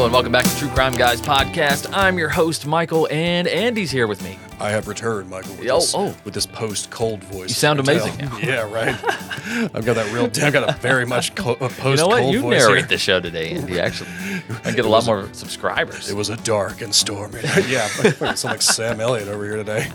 Hello and welcome back to True Crime Guys podcast. I'm your host, Michael, and Andy's here with me. I have returned, Michael, with this post-cold voice. You sound amazing now. Yeah, right. I've got a very much post-cold voice. You know what? You narrate here. the show today, Andy, actually. I get a lot more subscribers. It was a dark and stormy night. Yeah, I sound like Sam Elliott over here today.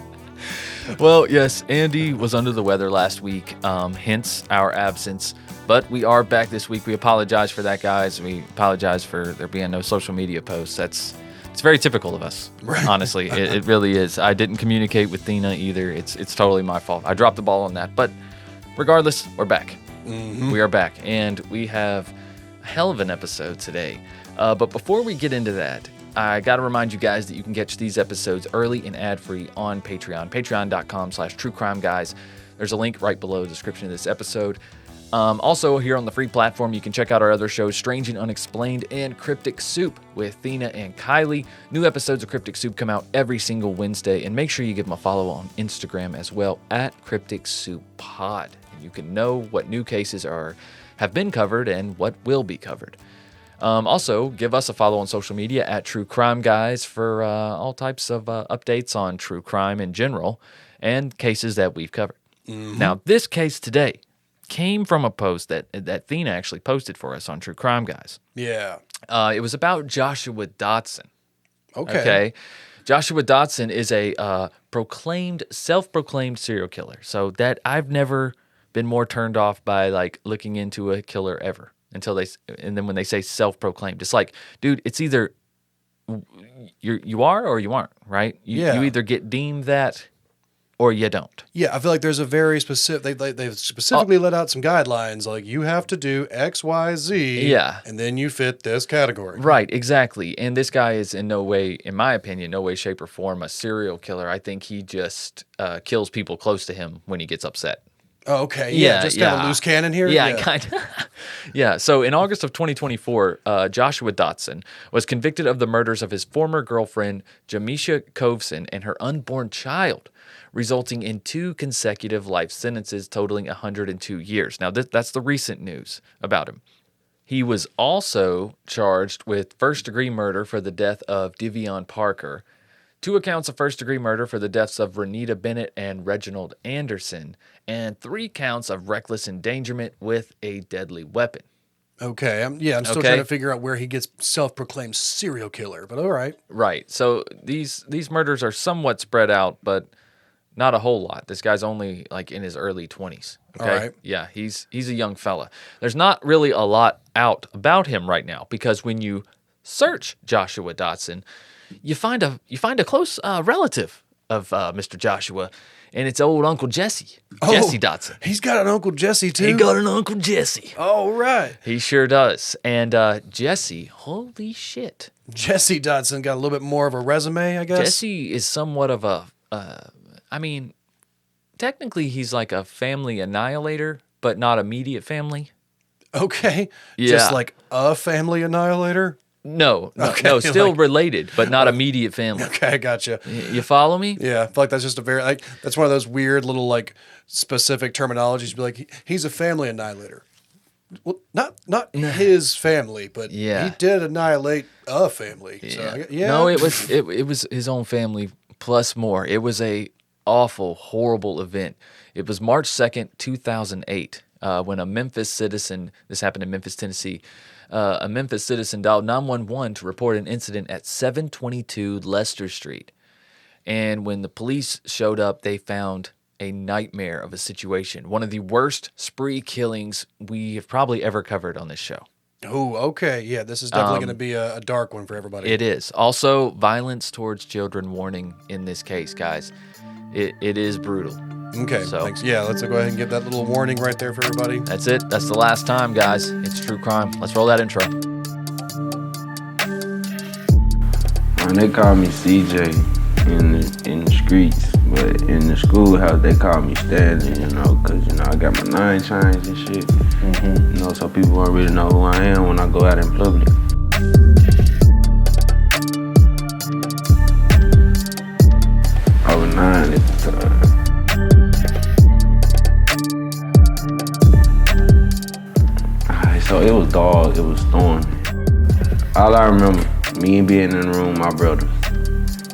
Well, yes, Andy was under the weather last week, hence our absence. But we are back this week. We apologize for that, guys. We apologize for there being no social media posts. It's very typical of us, right. Honestly. It really is. I didn't communicate with Thina either. It's totally my fault. I dropped the ball on that. But regardless, we're back. Mm-hmm. We are back, and we have a hell of an episode today. But before we get into that, I got to remind you guys that you can catch these episodes early and ad-free on Patreon, patreon.com/truecrimeguys. There's a link right below the description of this episode. Also, here on the free platform, you can check out our other shows, Strange and Unexplained and Cryptic Soup with Thina and Kylie. New episodes of Cryptic Soup come out every single Wednesday, and make sure you give them a follow on Instagram as well, at Cryptic Soup Pod. And you can know what new cases have been covered and what will be covered. Also, give us a follow on social media at True Crime Guys for all types of updates on true crime in general and cases that we've covered. Mm-hmm. Now, this case today came from a post that Thina actually posted for us on True Crime Guys. Yeah. It was about Joshua Dotson. Okay. Joshua Dotson is a self-proclaimed serial killer. So that I've never been more turned off by like looking into a killer ever and then when they say self-proclaimed, it's like, dude, it's either you are or you aren't, right? You either get deemed that or you don't. Yeah, I feel like there's a very specific, they've specifically let out some guidelines, like you have to do X, Y, Z, and then you fit this category. Right, exactly. And this guy is in no way, in my opinion, no way, shape, or form a serial killer. I think he just kills people close to him when he gets upset. Oh, okay. Yeah, just kind of loose cannon here? Yeah. Kind of. Yeah, so in August of 2024, Joshua Dotson was convicted of the murders of his former girlfriend, Jamisha Coveson, and her unborn child, resulting in 2 consecutive life sentences totaling 102 years. Now, that's the recent news about him. He was also charged with first-degree murder for the death of Devion Parker, 2 accounts of first-degree murder for the deaths of Renita Bennett and Reginald Anderson, and 3 counts of reckless endangerment with a deadly weapon. Okay, I'm still trying to figure out where he gets self-proclaimed serial killer, but all right. Right, so these murders are somewhat spread out, but not a whole lot. This guy's only like in his early 20s. Okay, all right. Yeah, he's a young fella. There's not really a lot out about him right now because when you search Joshua Dotson, you find a close relative of Mr. Joshua, and it's old Uncle Jesse, Jesse Dotson. He's got an Uncle Jesse, too? He got an Uncle Jesse. Oh, right. He sure does. And Jesse, holy shit. Jesse Dotson got a little bit more of a resume, I guess? Jesse is somewhat of a, technically he's like a family annihilator, but not immediate family. Okay. Yeah. Just like a family annihilator? No, still related, but not immediate family. Okay, I gotcha. You follow me? Yeah, I feel like that's just that's one of those weird little specific terminologies. Be like, he's a family annihilator. Well, not his family, but he did annihilate a family. Yeah. So, No, it was his own family plus more. It was a awful, horrible event. It was March 2nd, 2008, when a Memphis citizen, this happened in Memphis, Tennessee, a Memphis citizen dialed 911 to report an incident at 722 Lester Street. And when the police showed up, they found a nightmare of a situation. One of the worst spree killings we have probably ever covered on this show. Oh, okay. Yeah, this is definitely going to be a dark one for everybody. It is. Also, violence towards children warning in this case, guys. It is brutal. Okay, thanks. Yeah, let's go ahead and give that little warning right there for everybody. That's it. That's the last time, guys. It's true crime. Let's roll that intro. They call me CJ in the streets, but in the schoolhouse they call me Stanley, because, I got my 9 chains and shit. Mm-hmm. So people don't really know who I am when I go out in public. I was 9 at the time. So it was dark, it was stormy. All I remember Me being in the room, my brother.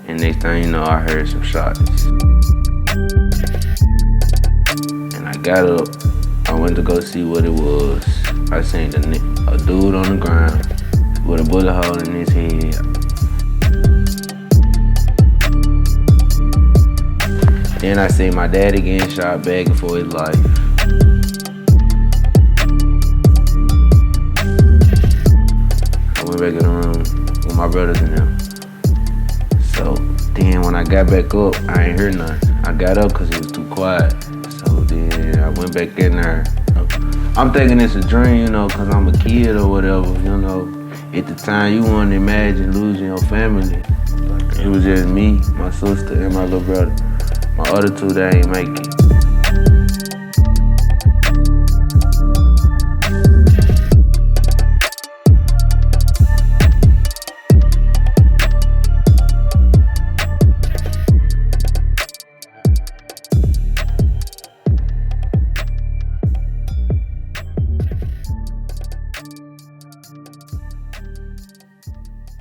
And next thing you know, I heard some shots. And I got up. I went to go see what it was. I seen a dude on the ground with a bullet hole in his head. Then I seen my daddy getting shot, begging for his life. I went back in the room with my brothers and them. So then when I got back up, I ain't hear nothing. I got up because it was too quiet. So then I went back in there. I'm thinking it's a dream, because I'm a kid or whatever, At the time, you wouldn't imagine losing your family. It was just me, my sister, and my little brother. My other two, they ain't make it.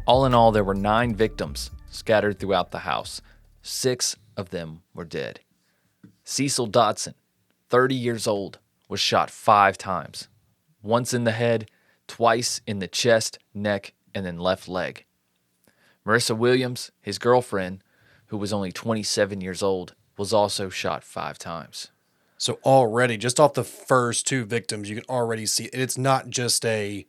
All in all, there were 9 victims scattered throughout the house. 6 of them were dead. Cecil Dotson, 30 years old, was shot 5 times. Once in the head, twice in the chest, neck, and then left leg. Marissa Williams, his girlfriend, who was only 27 years old, was also shot 5 times. So already, just off the first 2 victims, you can already see it's not just a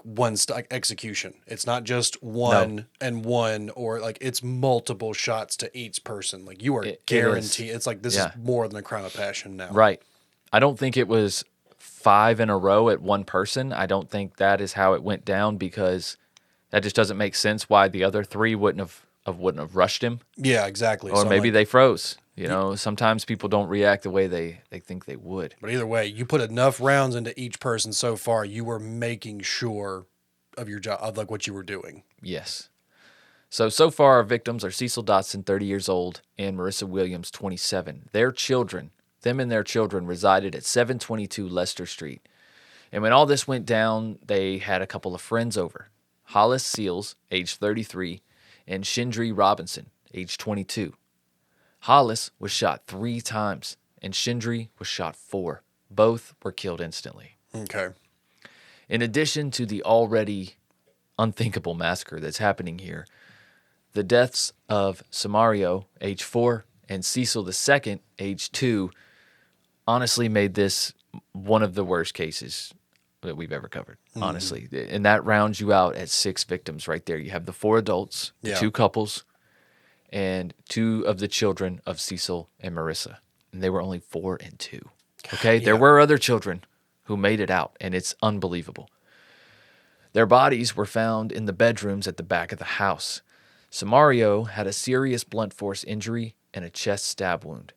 one execution. It's not just one and one, or it's multiple shots to each person. You are guaranteed. It's this is more than a crime of passion now. Right. I don't think it was 5 in a row at one person. I don't think that is how it went down, because that just doesn't make sense why the other 3 wouldn't have rushed him. Yeah, exactly. Or so maybe they froze. Sometimes people don't react the way they think they would. But either way, you put enough rounds into each person so far, you were making sure of your job, of what you were doing. Yes. So far our victims are Cecil Dotson, 30 years old, and Marissa Williams, 27. Them and their children resided at 722 Leicester Street. And when all this went down, they had a couple of friends over. Hollis Seals, age 33, and Shindri Robinson, age 22. Hollis was shot 3 times, and Shindri was shot 4. Both were killed instantly. Okay. In addition to the already unthinkable massacre that's happening here, the deaths of Samario, age 4, and Cecil II, age 2, honestly made this one of the worst cases that we've ever covered, honestly. And that rounds you out at 6 victims right there. You have the 4 adults, the 2 couples, and 2 of the children of Cecil and Marissa. And they were only 4 and 2. Okay? There were other children who made it out, and it's unbelievable. Their bodies were found in the bedrooms at the back of the house. Samario had a serious blunt force injury and a chest stab wound.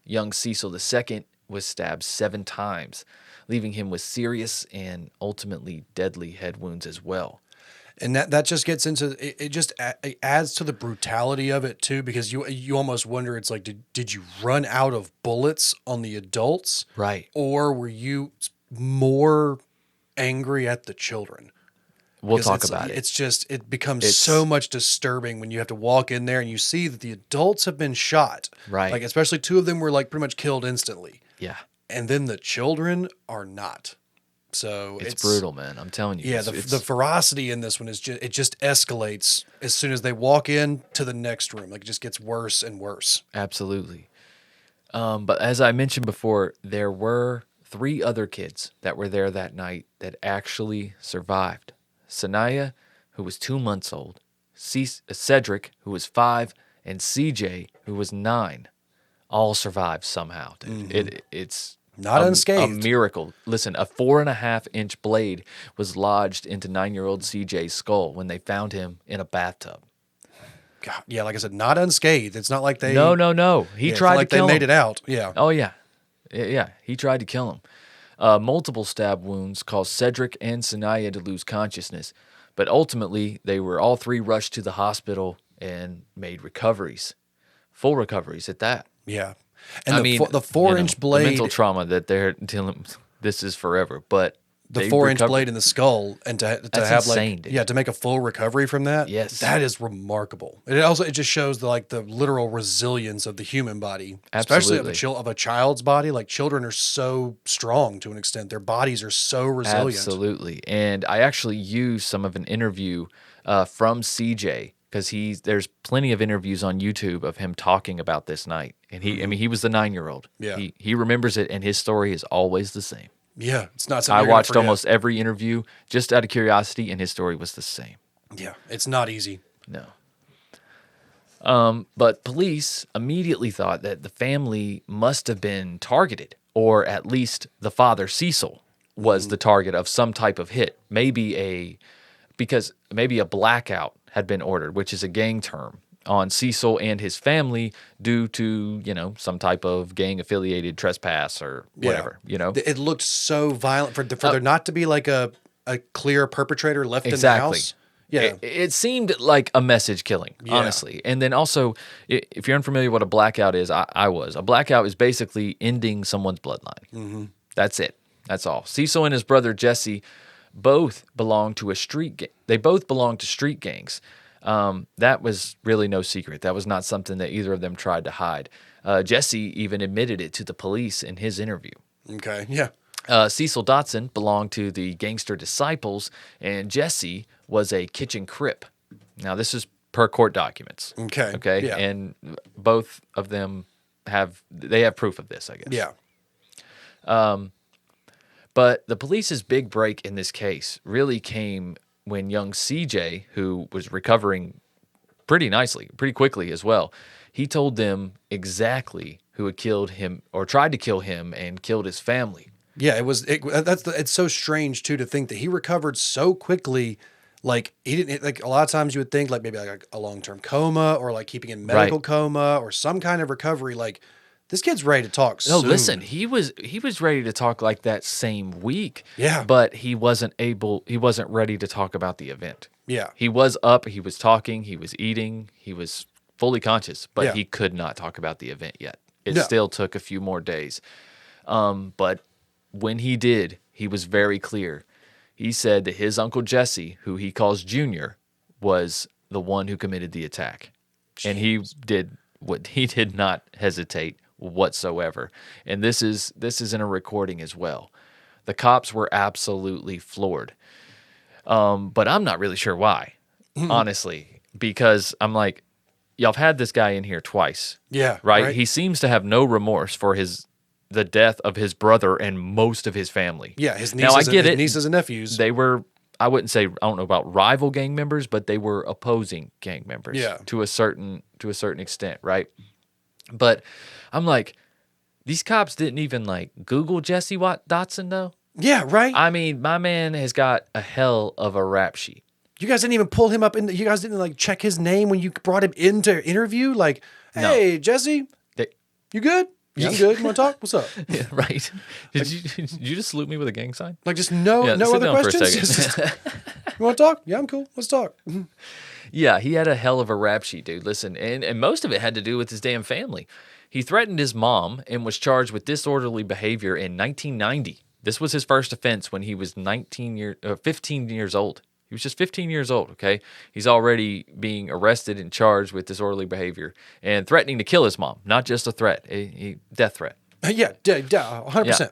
Young Cecil II was stabbed 7 times, leaving him with serious and ultimately deadly head wounds as well. And that just gets into it. It adds to the brutality of it too, because you almost wonder, it's did you run out of bullets on the adults, right? Or were you more angry at the children? We'll talk about it. It becomes so much disturbing when you have to walk in there and you see that the adults have been shot, right? Especially 2 of them were pretty much killed instantly. Yeah, and then the children are not. So it's brutal, man. I'm telling you. Yeah, the ferocity in this one is just escalates as soon as they walk in to the next room. It just gets worse and worse. Absolutely. But as I mentioned before, there were 3 other kids that were there that night that actually survived. Sanaya, who was 2 months old, Cedric, who was 5, and CJ, who was 9, all survived somehow. Dude. It's not unscathed. A miracle. Listen, a 4.5-inch blade was lodged into 9-year-old CJ's skull when they found him in a bathtub. God, yeah, like I said, not unscathed. It's not like they... No. He tried to kill him. They made it out, yeah. Oh, yeah. Yeah, he tried to kill him. Multiple stab wounds caused Cedric and Sanaya to lose consciousness, but ultimately they were all 3 rushed to the hospital and made recoveries. Full recoveries at that. Yeah. And the 4-inch blade... The mental trauma that they're dealing with, this is forever, but the they 4-inch recovered. blade in the skull, and to have insane, like dude. to make a full recovery from that. Yes. that is remarkable. It just shows the literal resilience of the human body, Absolutely. especially of a child's body. Like children are so strong to an extent; their bodies are so resilient. Absolutely. And I actually used some of an interview from CJ because there's plenty of interviews on YouTube of him talking about this night. And he was the 9-year-old. Yeah. He remembers it, and his story is always the same. Yeah, it's not I something you're gonna watched forget. almost every interview just out of curiosity, and his story was the same. Yeah, it's not easy. No. But police immediately thought that the family must have been targeted, or at least the father, Cecil, was the target of some type of hit. Because maybe a blackout had been ordered, which is a gang term, on Cecil and his family due to, some type of gang-affiliated trespass or whatever, It looked so violent for there not to be like a clear perpetrator left in the house. Yeah. It seemed like a message killing, honestly. And then also, if you're unfamiliar what a blackout is, I was. A blackout is basically ending someone's bloodline. Mm-hmm. That's it. That's all. Cecil and his brother Jesse both belonged to They both belonged to street gangs. That was really no secret. That was not something that either of them tried to hide. Jesse even admitted it to the police in his interview. Okay, yeah. Cecil Dotson belonged to the Gangster Disciples, and Jesse was a kitchen crip. Now, this is per court documents. Okay, yeah. And both of them have proof of this, I guess. Yeah. But the police's big break in this case really came when young CJ, who was recovering pretty quickly as well, he told them exactly who had killed him or tried to kill him and killed his family. Yeah, it's so strange too to think that he recovered so quickly. Like he didn't a lot of times you would think like maybe like a long-term coma or like keeping in medical coma or some kind of recovery. Like this kid's ready to talk soon. No, listen, he was ready to talk like that same week. Yeah. But he wasn't ready to talk about the event. Yeah. He was up, he was talking, he was eating, he was fully conscious, but he could not talk about the event yet. It still took a few more days. But when he did, he was very clear. He said that his Uncle Jesse, who he calls Junior, was the one who committed the attack. Jeez. And he did not hesitate whatsoever. And this is in a recording as well. The cops were absolutely floored. But I'm not really sure why, honestly, because I'm like, y'all have had this guy in here twice. Yeah. Right? He seems to have no remorse for the death of his brother and most of his family. Yeah, his nieces and nephews. They were, I wouldn't say, I don't know about rival gang members, but they were opposing gang members to a certain extent, right? But I'm like, these cops didn't even like Google Jesse Dotson though. Yeah, right. I mean, my man has got a hell of a rap sheet. You guys didn't even pull him up you guys didn't like check his name when you brought him into interview? Like, hey, no. Jesse, you good? Yeah, I'm good. You want to talk? What's up? Yeah, right. Did you just salute me with a gang sign? Like just no other questions? You want to talk? Yeah, I'm cool. Let's talk. Yeah, he had a hell of a rap sheet, dude. Listen, and most of it had to do with his damn family. He threatened his mom and was charged with disorderly behavior in 1990. This was his first offense when he was 15 years old. He was just 15 years old, okay? He's already being arrested and charged with disorderly behavior and threatening to kill his mom. Not just a threat, a death threat. Yeah, 100%. Yeah.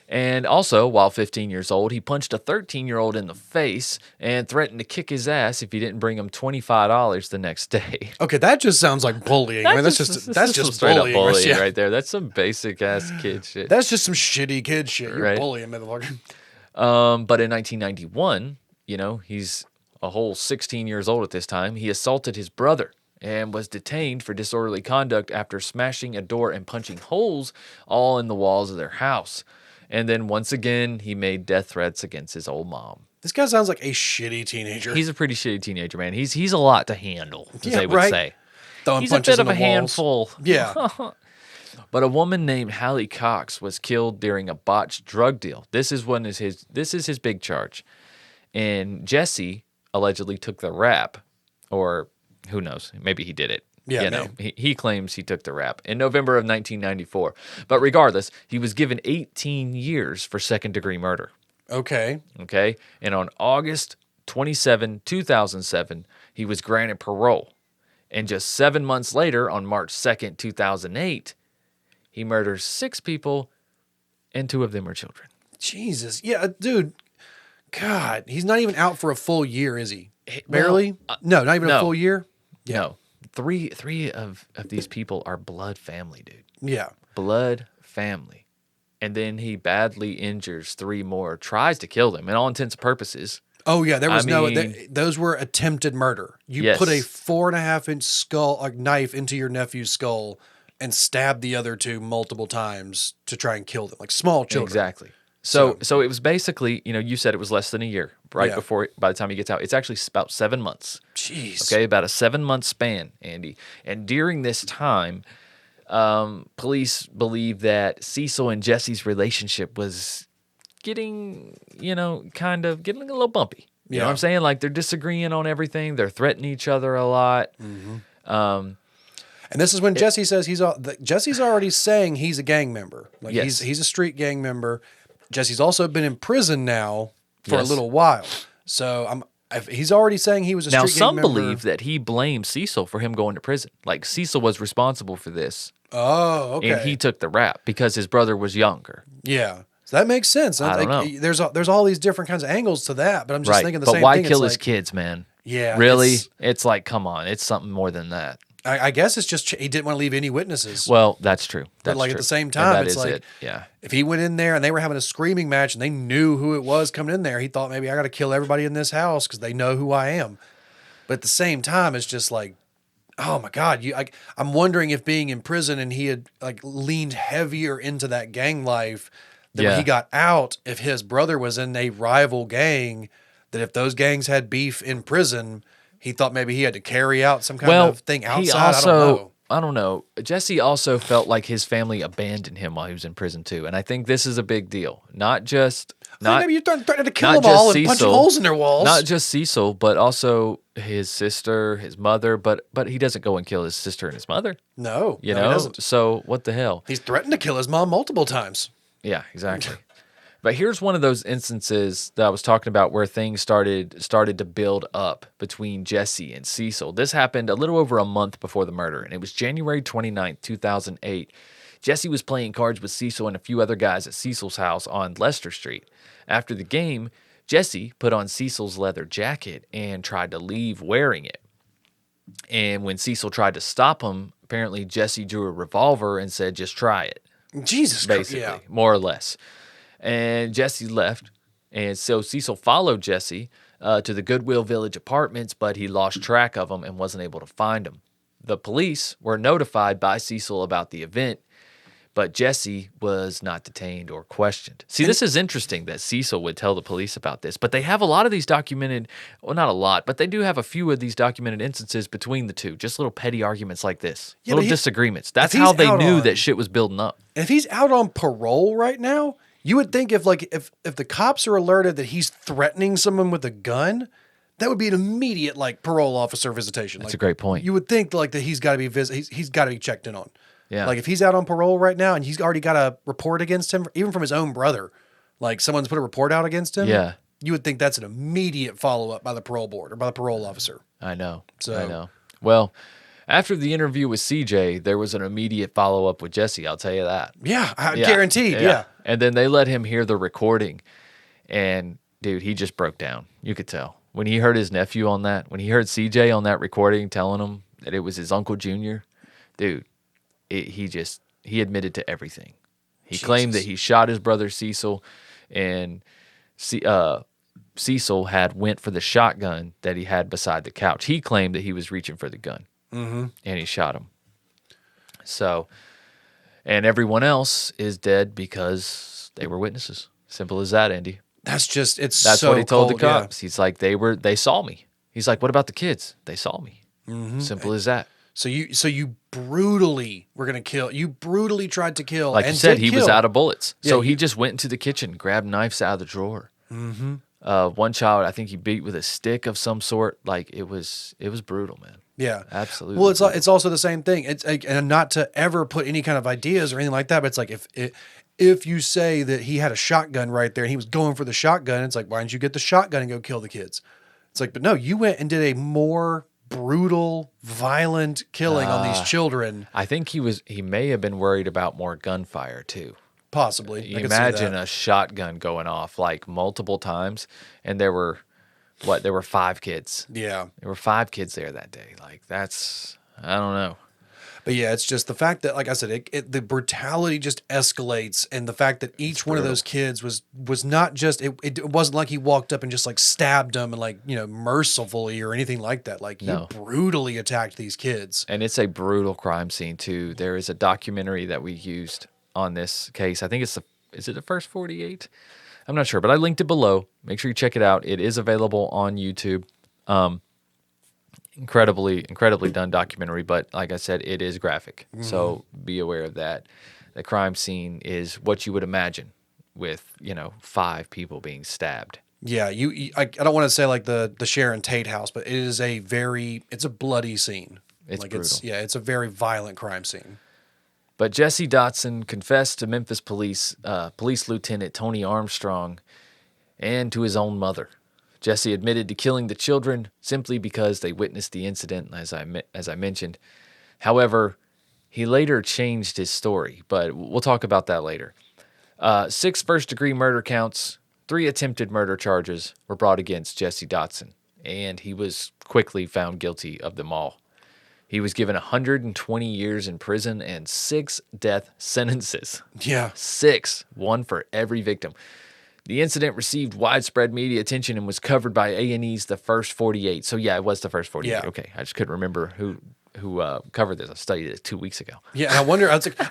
And also, while 15 years old, he punched a 13-year-old in the face and threatened to kick his ass if he didn't bring him $25 the next day. Okay, that just sounds like bullying. That's just straight bullying, up bullying right there. That's some basic ass kid shit. That's just some shitty kid shit. You're bullying, motherfucker. But in 1991, he's a whole 16 years old at this time. He assaulted his brother and was detained for disorderly conduct after smashing a door and punching holes all in the walls of their house. And then once again, he made death threats against his old mom. This guy sounds like a shitty teenager. He's a pretty shitty teenager, man. He's a lot to handle, as they would say. Throwing he's a bit of a handful. Yeah. But a woman named Hallie Cox was killed during a botched drug deal. This is his big charge. And Jesse allegedly took the rap, or who knows, maybe he did it. Yeah, he claims he took the rap in November of 1994. But regardless, he was given 18 years for second-degree murder. Okay. Okay. And on August 27, 2007, he was granted parole. And just 7 months later, on March 2nd, 2008, he murders 6 people, and 2 of them are children. Jesus. Yeah, dude. God, he's not even out for a full year, is he? Barely? No, not even a full year? Yeah. No. Three of these people are blood family, dude. Yeah. Blood family. And then he badly injures 3 more, tries to kill them, in all intents and purposes. Oh, yeah, there was those were attempted murder. You put a 4.5-inch knife into your nephew's skull and stabbed the other 2 multiple times to try and kill them, like small children. Exactly. So it was basically, you said it was less than a year, right? By the time he gets out. It's actually about 7 months. Jeez. Okay, about a 7-month span, Andy. And during this time, police believe that Cecil and Jesse's relationship was getting, kind of getting a little bumpy. You know what I'm saying? Like, they're disagreeing on everything. They're threatening each other a lot. Mm-hmm. And this is when Jesse says Jesse's already saying he's a gang member. Like he's a street gang member. Jesse's also been in prison now for a little while. So he's already saying he was a street gang member. Now, some believe that he blamed Cecil for him going to prison. Like, Cecil was responsible for this. Oh, okay. And he took the rap because his brother was younger. Yeah. So that makes sense. I don't know. There's all these different kinds of angles to that, but I'm just thinking the same thing. But why kill his kids, man? Yeah. Really? It's like, come on. It's something more than that. I guess it's just he didn't want to leave any witnesses. Well, that's true. But like at the same time, it's like if he went in there and they were having a screaming match and they knew who it was coming in there, he thought maybe I got to kill everybody in this house because they know who I am. But at the same time, it's just like, oh my God, I'm wondering if being in prison and he had like leaned heavier into that gang life, that when he got out, if his brother was in a rival gang, that if those gangs had beef in prison, he thought maybe he had to carry out some kind of thing outside. I don't know. Jesse also felt like his family abandoned him while he was in prison too, and I think this is a big deal. Maybe you threatened to kill them all and punch holes in their walls. Not just Cecil, but also his sister, his mother. But he doesn't go and kill his sister and his mother. No, he doesn't. So what the hell? He's threatened to kill his mom multiple times. Yeah, exactly. But here's one of those instances that I was talking about where things started to build up between Jesse and Cecil. This happened a little over a month before the murder, and it was January 29th, 2008. Jesse was playing cards with Cecil and a few other guys at Cecil's house on Leicester Street. After the game, Jesse put on Cecil's leather jacket and tried to leave wearing it. And when Cecil tried to stop him, apparently Jesse drew a revolver and said, "Just try it." Jesus Christ. Basically, more or less. And Jesse left, and so Cecil followed Jesse to the Goodwill Village apartments, but he lost track of him and wasn't able to find him. The police were notified by Cecil about the event, but Jesse was not detained or questioned. See, this is interesting that Cecil would tell the police about this, but they have a lot of these documented, well, not a lot, but they do have a few of these documented instances between the two, just little petty arguments like this, little disagreements. That's how they knew that shit was building up. If he's out on parole right now, you would think if the cops are alerted that he's threatening someone with a gun, that would be an immediate parole officer visitation. That's a great point. You would think that he's got to be he's got to be checked in on. Yeah. Like if he's out on parole right now and he's already got a report against him, even from his own brother, like someone's put a report out against him. Yeah. You would think that's an immediate follow up by the parole board or by the parole officer. I know. Well, after the interview with CJ, there was an immediate follow-up with Jesse, I'll tell you that. Yeah, guaranteed, yeah. And then they let him hear the recording, and, dude, he just broke down. You could tell. When he heard his nephew on that, when he heard CJ on that recording telling him that it was his Uncle Junior, dude, he admitted to everything. He claimed that he shot his brother Cecil, and Cecil had went for the shotgun that he had beside the couch. He claimed that he was reaching for the gun. Mm-hmm. And he shot him. So, and everyone else is dead because they were witnesses. Simple as that, Andy. That's what he told the cops. Yeah. He's like, they saw me. He's like, what about the kids? They saw me. Mm-hmm. Simple as that. So you brutally were gonna kill. You brutally tried to kill. Like you said, he was out of bullets. Yeah, so he just went into the kitchen, grabbed knives out of the drawer. Mm-hmm. One child, I think he beat with a stick of some sort. Like it was brutal, man. Yeah, absolutely. Well, it's also the same thing. It's and not to ever put any kind of ideas or anything like that, but it's like if you say that he had a shotgun right there and he was going for the shotgun, it's like, why didn't you get the shotgun and go kill the kids? It's like, but no, you went and did a more brutal, violent killing on these children. I think he may have been worried about more gunfire too. Possibly. You imagine a shotgun going off like multiple times, and there were 5 kids. Yeah. There were 5 kids there that day. Like, that's, I don't know. But yeah, it's just the fact that, like I said, the brutality just escalates, and the fact that each one of those kids was not just, it wasn't like he walked up and just like stabbed them and like, mercifully or anything like that. Like, he brutally attacked these kids. And it's a brutal crime scene too. There is a documentary that we used on this case. I think is it the first 48? I'm not sure, but I linked it below. Make sure you check it out. It is available on YouTube. Incredibly done documentary, but like I said, it is graphic. Mm-hmm. So be aware of that. The crime scene is what you would imagine with, 5 people being stabbed. Yeah, I don't want to say like the Sharon Tate house, but it's a bloody scene. It's like brutal. It's a very violent crime scene. But Jesse Dotson confessed to Memphis Police Lieutenant Tony Armstrong and to his own mother. Jesse admitted to killing the children simply because they witnessed the incident, as I mentioned. However, he later changed his story, but we'll talk about that later. 6 first-degree murder counts, 3 attempted murder charges were brought against Jesse Dotson, and he was quickly found guilty of them all. He was given 120 years in prison and 6 death sentences. Yeah. 6, one for every victim. The incident received widespread media attention and was covered by A&E's The First 48. So yeah, it was The First 48. Yeah. Okay, I just couldn't remember who covered this. I studied it 2 weeks ago. Yeah, and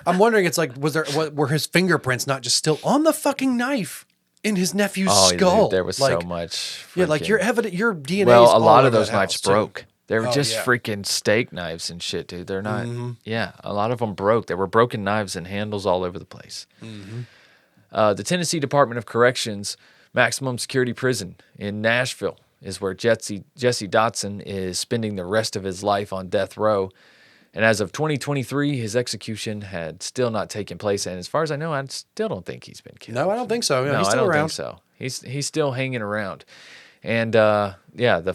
I'm wondering, it's like, were his fingerprints not just still on the fucking knife in his nephew's skull? Dude, there was so much. Yeah, like your DNA. Well, a lot of those knives broke. They were just freaking steak knives and shit, dude. They're not. Mm-hmm. Yeah, a lot of them broke. There were broken knives and handles all over the place. Mm-hmm. The Tennessee Department of Corrections Maximum Security Prison in Nashville is where Jesse Dotson is spending the rest of his life on death row. And as of 2023, his execution had still not taken place. And as far as I know, I still don't think he's been killed. No, I don't think so. No, he's still I don't around. think so. He's still hanging around. And the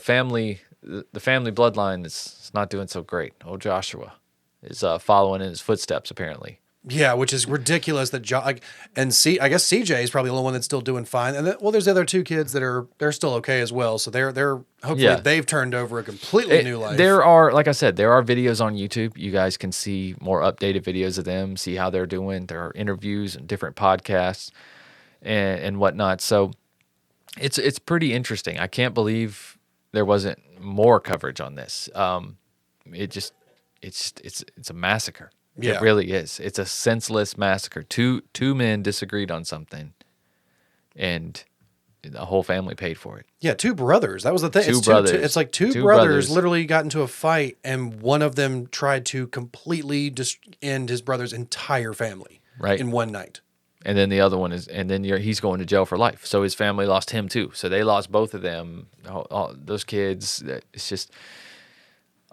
family bloodline is not doing so great. Old Joshua is following in his footsteps, apparently. Yeah, which is ridiculous that I guess CJ is probably the only one that's still doing fine, and there's the other 2 kids that they're still okay as well. So they're hopefully they've turned over a completely new life. There are, like I said, there are videos on YouTube. You guys can see more updated videos of them, see how they're doing. There are interviews and different podcasts and whatnot. So it's pretty interesting. I can't believe there wasn't more coverage on this. It's a massacre. Yeah. It really is. It's a senseless massacre. Two men disagreed on something, and the whole family paid for it. Yeah, 2 brothers. That was the thing. It's like two brothers literally got into a fight, and one of them tried to completely end his brother's entire family in one night. And then the other one he's going to jail for life. So his family lost him too. So they lost both of them. All those kids. It's just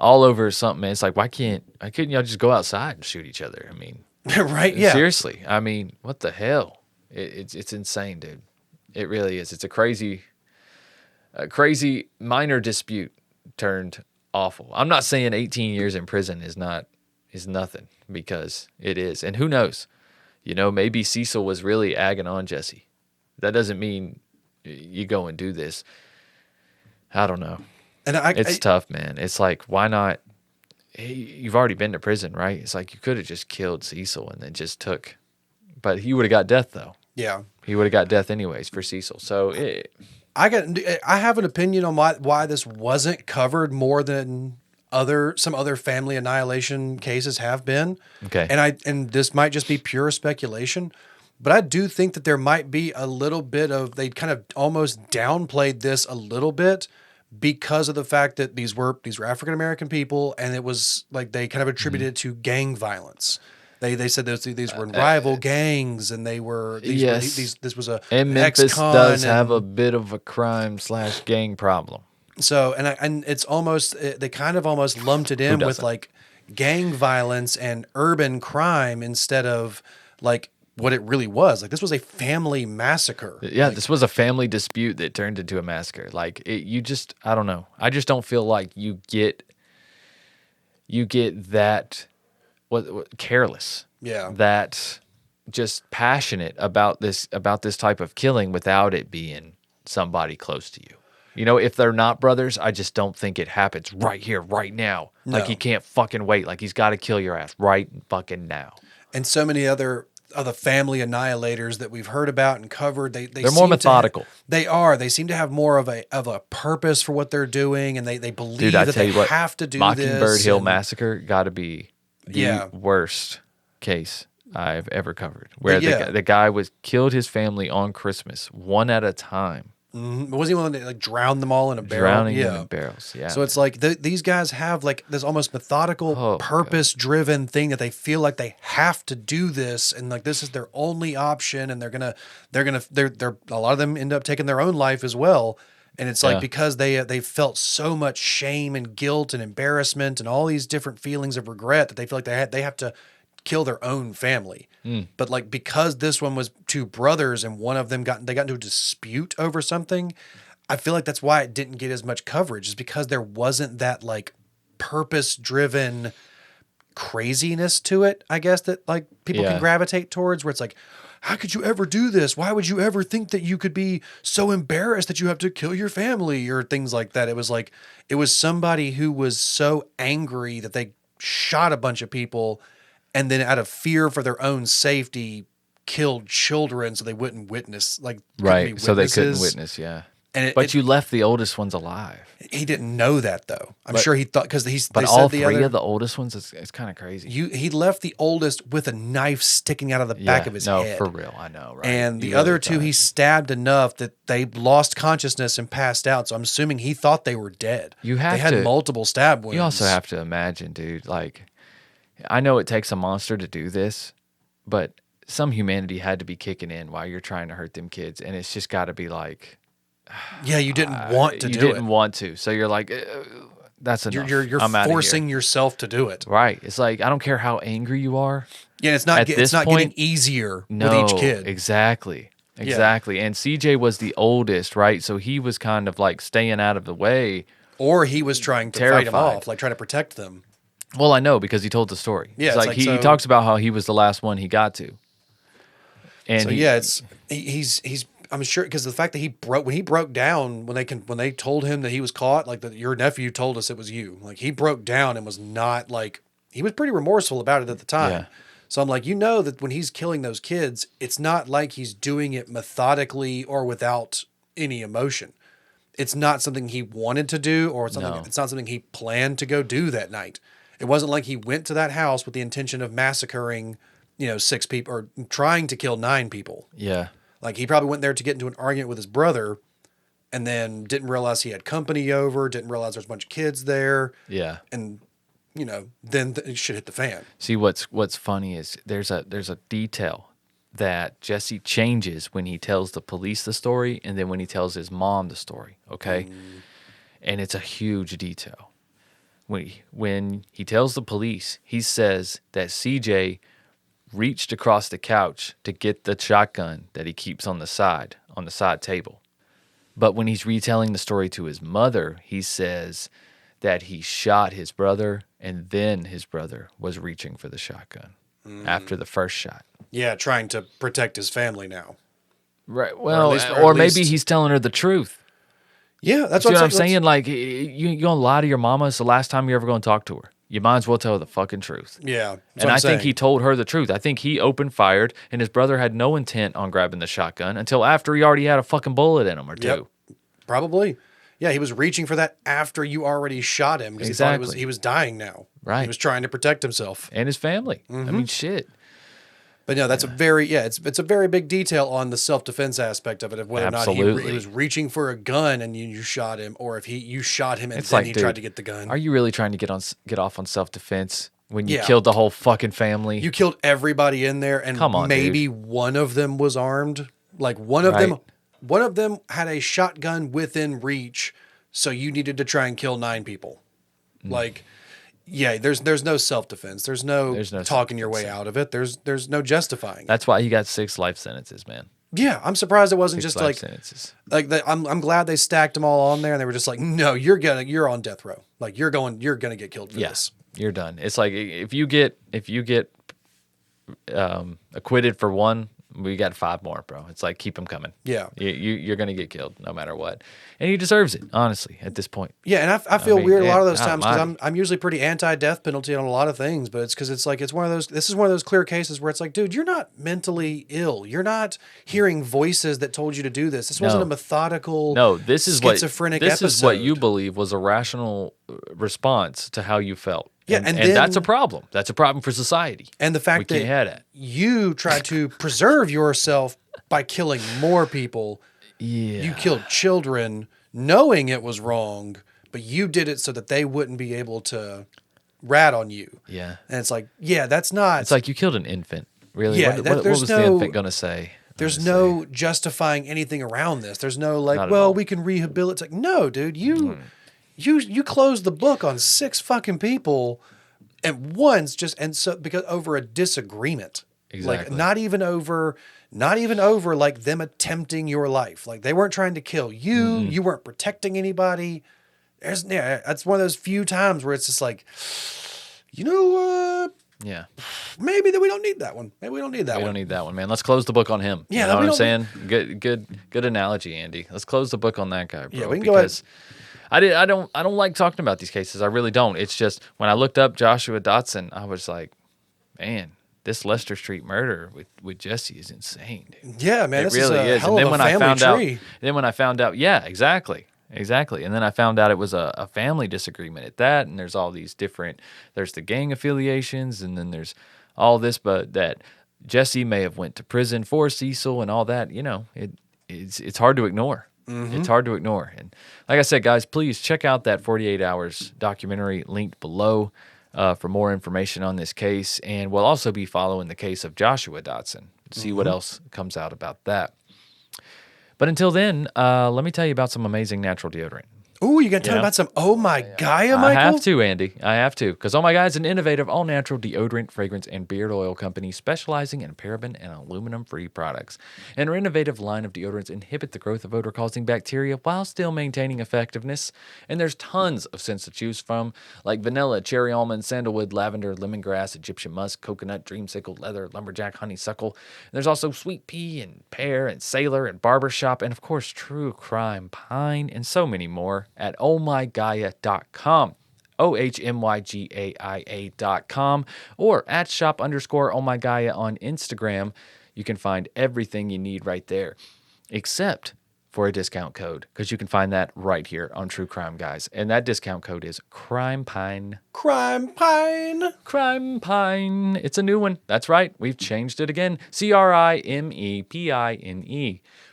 all over something, man. It's like, why couldn't y'all just go outside and shoot each other? I mean, right? Yeah. Seriously. I mean, what the hell? It's insane, dude. It really is. It's a crazy minor dispute turned awful. I'm not saying 18 years in prison is nothing, because it is. And who knows? Maybe Cecil was really agging on Jesse. That doesn't mean you go and do this. I don't know. And it's tough, man. It's like, why not? You've already been to prison, right? It's like you could have just killed Cecil and then just took. But he would have got death, though. Yeah. He would have got death anyways for Cecil. So I have an opinion on why this wasn't covered more than some other family annihilation cases have been. Okay. And this might just be pure speculation, but I do think that there might be a little bit of, they kind of almost downplayed this a little bit, because of the fact that these were African American people, and it was like they kind of attributed it to gang violence. They said these were rival gangs, and they were this was a and Memphis does have a bit of a crime/gang problem. So and it's almost, they kind of almost lumped it in with like gang violence and urban crime instead of like what it really was. Like, this was a family massacre. Yeah, like, this was a family dispute that turned into a massacre. Like, I don't know. I just don't feel like you get that what careless. Yeah. That just passionate about this type of killing without it being somebody close to you. You know, if they're not brothers, I just don't think it happens right here, right now. No. Like, he can't fucking wait. Like, he's got to kill your ass right fucking now. And so many other family annihilators that we've heard about and covered, they're more methodical. They are. They seem to have more of a purpose for what they're doing, and they believe that they have to do Mockingbird this. Hill Massacre got to be the worst case I've ever covered. Where the guy killed his family on Christmas, one at a time. Mm-hmm. Wasn't he one that like drowned them all in a barrel? Drowning them in barrels, yeah. So it's like these guys have like this almost methodical, purpose-driven thing that they feel like they have to do this, and like this is their only option, and they're a lot of them end up taking their own life as well. And it's like because they felt so much shame and guilt and embarrassment and all these different feelings of regret that they feel like they have to kill their own family. But like, because this one was two brothers and one of them got into a dispute over something, I feel like that's why it didn't get as much coverage, is because there wasn't that like purpose-driven craziness to it, I guess, that like people can gravitate towards, where it's like, how could you ever do this? Why would you ever think that you could be so embarrassed that you have to kill your family, or things like that? It was like, it was somebody who was so angry that they shot a bunch of people, and then out of fear for their own safety, killed children so they wouldn't witness. Like, right, so they couldn't witness, yeah. But you left the oldest ones alive. He didn't know that, though. I'm sure he thought, because But all three of the oldest ones, it's kind of crazy. He left the oldest with a knife sticking out of the back of his head. No, for real, I know, right? And the other two, he stabbed enough that they lost consciousness and passed out. So I'm assuming he thought they were dead. They had multiple stab wounds. You also have to imagine, dude, like, I know it takes a monster to do this, but some humanity had to be kicking in while you're trying to hurt them kids, and it's just got to be like, yeah, you didn't want to do it. You didn't want to, so you're like, that's enough. You're forcing yourself to do it. Right. It's like, I don't care how angry you are. Yeah, it's not getting easier with each kid. Exactly. Yeah. And CJ was the oldest, right? So he was kind of like staying out of the way. Or he was trying to fight them off, like trying to protect them. Well, I know, because he told the story. Yeah, it's like he talks about how he was the last one he got to. And so he's I'm sure, because the fact that when he broke down, when they told him that he was caught, like, that your nephew told us it was you. Like, he broke down and was not like, he was pretty remorseful about it at the time. Yeah. So I'm like, that when he's killing those kids, it's not like he's doing it methodically or without any emotion. It's not something he wanted to do, or it's not something he planned to go do that night. It wasn't like he went to that house with the intention of massacring, 6 people or trying to kill 9 people. Yeah. Like, he probably went there to get into an argument with his brother, and then didn't realize he had company over, didn't realize there's a bunch of kids there. Yeah. And, then shit hit the fan. See, what's funny is there's a detail that Jesse changes when he tells the police the story, and then when he tells his mom the story, okay? And it's a huge detail. When he tells the police, he says that CJ reached across the couch to get the shotgun that he keeps on the side table. But when he's retelling the story to his mother, he says that he shot his brother, and then his brother was reaching for the shotgun after the first shot. Yeah, trying to protect his family now. Right. Well, or maybe he's telling her the truth. Yeah, that's what I'm saying. Like, you gonna lie to your mama? It's the last time you're ever gonna talk to her. You might as well tell her the fucking truth. Yeah. And I think he told her the truth. I think he opened fired, and his brother had no intent on grabbing the shotgun until after he already had a fucking bullet in him or two. Yep. Probably. Yeah, he was reaching for that after you already shot him, because he thought he was dying now. Right. He was trying to protect himself. And his family. I mean, shit. But no, that's it's a very big detail on the self-defense aspect of it, of whether or not he was reaching for a gun and you shot him, or if you shot him and then he tried to get the gun. Are you really trying to get off on self-defense when you killed the whole fucking family? You killed everybody in there, and maybe one of them was armed. Like, one of them had a shotgun within reach, so you needed to try and kill 9 people. Like, Yeah, there's no self-defense. There's no talking your way out of it. There's no justifying. That's why he got 6 life sentences, man. Yeah, I'm surprised it wasn't 6 just life like sentences. I'm glad they stacked them all on there, and they were just like, no, you're on death row. Like you're gonna get killed for this. You're done. It's like if you get acquitted for one, we got 5 more, bro. It's like keep them coming. Yeah, you're gonna get killed no matter what, and he deserves it, honestly, at this point. Yeah, and I feel weird a lot of those times because I'm usually pretty anti-death penalty on a lot of things, but it's because it's one of those. This is one of those clear cases where it's like, dude, you're not mentally ill. You're not hearing voices that told you to do this. This wasn't a methodical. No, this is schizophrenic this episode. is what you believe was a rational response to how you felt. Yeah, and then, that's a problem. That's a problem for society. And the fact that you tried to preserve yourself by killing more people. Yeah. You killed children knowing it was wrong, but you did it so that they wouldn't be able to rat on you. Yeah. And it's like, yeah, that's not. It's like you killed an infant. Really? Yeah, what was the infant going to say? There's no justifying anything around this. There's no we can rehabilitate. No, dude, you closed the book on 6 fucking people at once, because over a disagreement. Exactly. Like not even over like them attempting your life. Like they weren't trying to kill you. Mm-hmm. You weren't protecting anybody. That's one of those few times where it's just like, yeah. Maybe that we don't need that one. Maybe we don't need that one. We don't need that one, man. Let's close the book on him. Yeah, you know what I'm saying? Good analogy, Andy. Let's close the book on that guy, bro. Yeah, we can go ahead. I don't like talking about these cases. I really don't. It's just when I looked up Joshua Dotson, I was like, man, this Lester Street murder with Jesse is insane, dude. Yeah, man, it really is. Hell of a family tree. Then when I found out, yeah, exactly. And then I found out it was a family disagreement at that, and there's all these there's the gang affiliations, and then there's all this, but that Jesse may have went to prison for Cecil and all that. It's hard to ignore. Mm-hmm. It's hard to ignore. And like I said, guys, please check out that 48 Hours documentary linked below for more information on this case. And we'll also be following the case of Joshua Dotson, see what else comes out about that. But until then, let me tell you about some amazing natural deodorant. Ooh, you got to tell me about some Oh My Gaia, Michael? I have to, Andy. I have to. Because Oh My Gaia is an innovative, all-natural deodorant, fragrance, and beard oil company specializing in paraben and aluminum-free products. And their innovative line of deodorants inhibit the growth of odor-causing bacteria while still maintaining effectiveness. And there's tons of scents to choose from, like vanilla, cherry almond, sandalwood, lavender, lemongrass, Egyptian musk, coconut, dreamsicle, leather, lumberjack, honeysuckle. And there's also sweet pea and pear and sailor and barbershop and, of course, true crime pine and so many more at ohmygaia.com, ohmygaia.com, or at shop_ohmygaia on Instagram. You can find everything you need right there, except for a discount code, because you can find that right here on True Crime Guys. And that discount code is Crimepine. Crimepine. Crimepine. It's a new one. That's right. We've changed it again. Crimepine.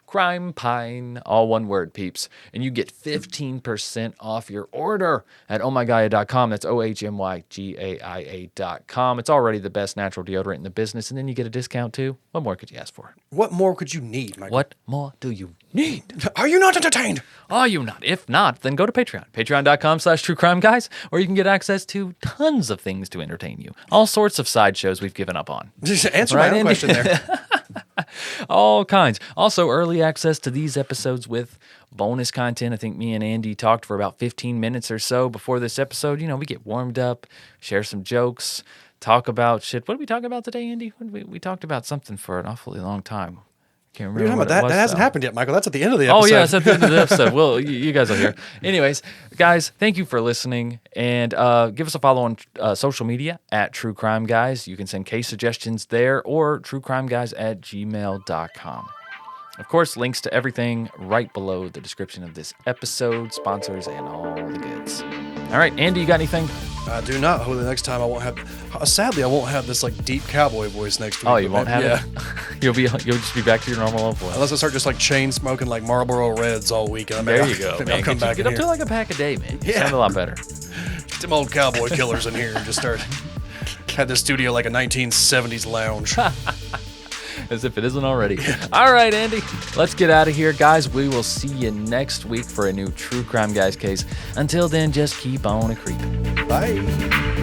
Crimepine, all one word, peeps. And you get 15% off your order at ohmygaia.com. That's ohmygaia.com. It's already the best natural deodorant in the business, and then you get a discount too. What more could you ask for? What more could you need, Michael? What more do you need? Are you not entertained? Are you not? If not, then go to Patreon. Patreon.com/TrueCrimeGuys, where you can get access to tons of things to entertain you. All sorts of sideshows we've given up on. Just answer my own question there. All kinds. Also, early access to these episodes with bonus content. I think me and Andy talked for about 15 minutes or so before this episode. We get warmed up, share some jokes, talk about shit. What did we talk about today, Andy? We talked about something for an awfully long time. Can't remember what that hasn't happened yet, Michael. That's at the end of the episode. Oh, yeah, it's at the end of the episode. Well, you guys will hear. Anyways, guys, thank you for listening. And give us a follow on social media at True Crime Guys. You can send case suggestions there or truecrimeguys@gmail.com. Of course, links to everything right below the description of this episode, sponsors, and all the goods. All right, Andy, you got anything? I do not. Hopefully next time I won't have. Sadly, I won't have this deep cowboy voice next week. Oh, you won't have it? You'll just be back to your normal voice. Unless I start just chain smoking Marlboro Reds all week. There you go, man. I'll come back get up to a pack a day, man. You sound a lot better. Get them old cowboy killers in here and just start. Had the studio like a 1970s lounge. As if it isn't already. All right, Andy, let's get out of here. Guys, we will see you next week for a new True Crime Guys case. Until then, just keep on a creeping. Bye.